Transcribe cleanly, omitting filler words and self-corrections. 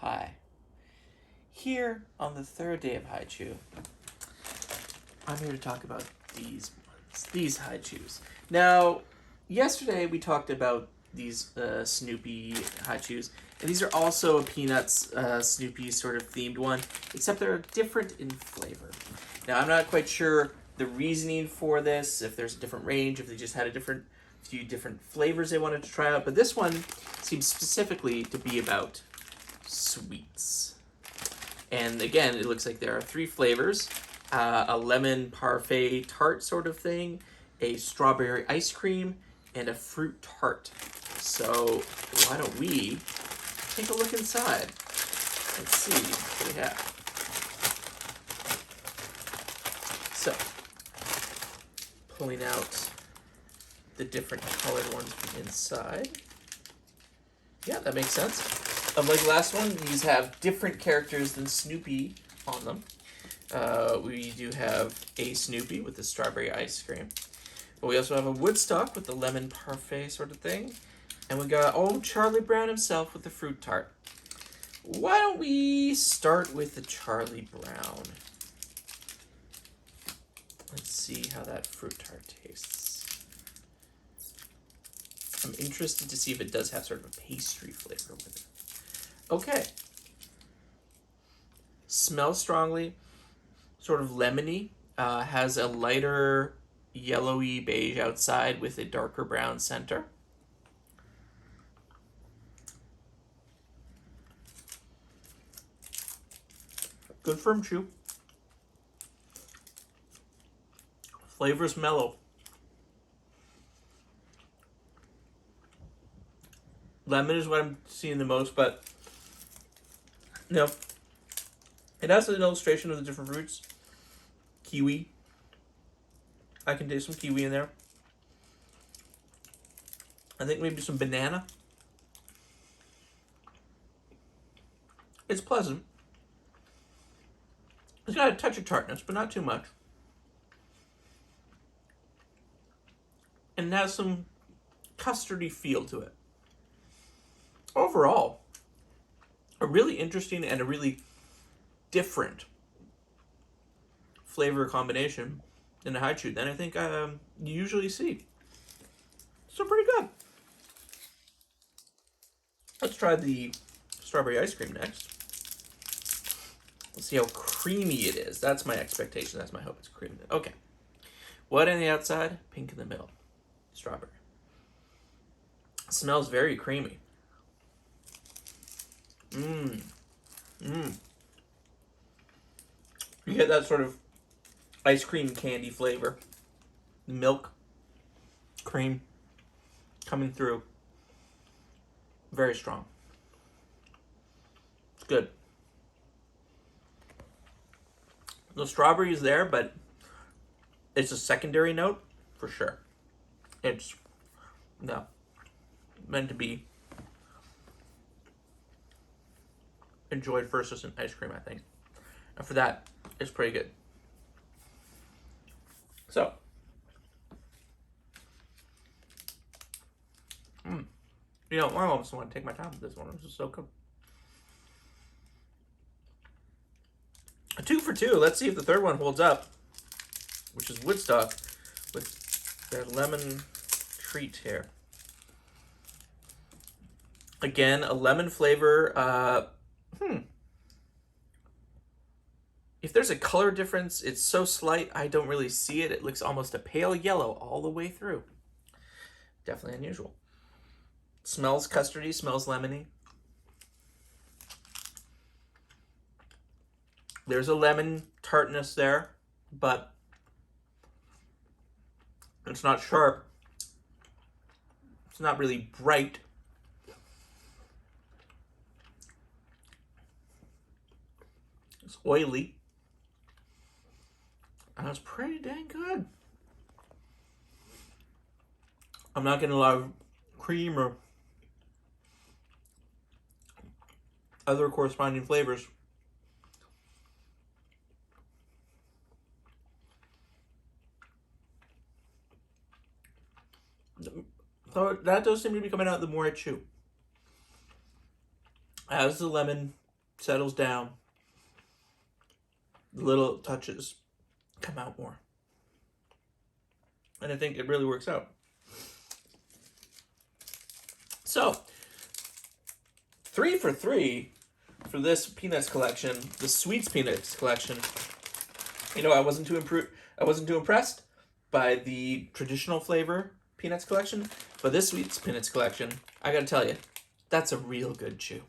Hi. Here on the third day of Haichu, I'm here to talk about these Haichus. Now, yesterday we talked about these Snoopy Haichus, and these are also a Peanuts Snoopy sort of themed one, except they're different in flavor. Now, I'm not quite sure the reasoning for this, if there's a different range, if they just had a few different flavors they wanted to try out, but this one seems specifically to be about sweets. And again, it looks like there are three flavors: a lemon parfait tart sort of thing, a strawberry ice cream, and a fruit tart. So why don't we take a look inside? Let's see what we have. So, pulling out the different colored ones from inside. Yeah, that makes sense. Unlike the last one, these have different characters than Snoopy on them. We do have a Snoopy with the strawberry ice cream. But we also have a Woodstock with the lemon parfait sort of thing. And we got old Charlie Brown himself with the fruit tart. Why don't we start with the Charlie Brown? Let's see how that fruit tart tastes. I'm interested to see if it does have sort of a pastry flavor with it. Okay. Smells strongly, sort of lemony. Has a lighter yellowy beige outside with a darker brown center. Good firm chew. Flavor's mellow. Lemon is what I'm seeing the most, but no. It has an illustration of the different fruits. Kiwi. I can taste some kiwi in there. I think maybe some banana. It's pleasant. It's got a touch of tartness, but not too much. And it has some custardy feel to it. Overall, a really interesting and a really different flavor combination in a Haichu than I think you usually see. So pretty good. Let's try the strawberry ice cream next. Let's see how creamy it is. That's my expectation. That's my hope. It's creamy. Okay. White on the outside, pink in the middle. Strawberry. Smells very creamy. You get that sort of ice cream candy flavor. Milk, cream coming through. Very strong. It's good. The strawberry is there, but it's a secondary note for sure. It's meant to be enjoyed first as an ice cream, I think. And for that, it's pretty good. So, I almost want to take my time with this one. This is so good. A 2 for 2. Let's see if the third one holds up, which is Woodstock with their lemon treat here. Again, a lemon flavor. If there's a color difference, it's so slight, I don't really see it. It looks almost a pale yellow all the way through. Definitely unusual. Smells custardy, smells lemony. There's a lemon tartness there, but it's not sharp. It's not really bright. It's oily. And it's pretty dang good. I'm not getting a lot of cream or other corresponding flavors. So that does seem to be coming out the more I chew. As the lemon settles down, the little touches come out more. And I think it really works out. So, 3 for 3 for this Peanuts collection, the Sweets Peanuts collection. You know, I wasn't too impressed by the traditional flavor Peanuts collection, but this Sweets Peanuts collection, I gotta tell you, that's a real good chew.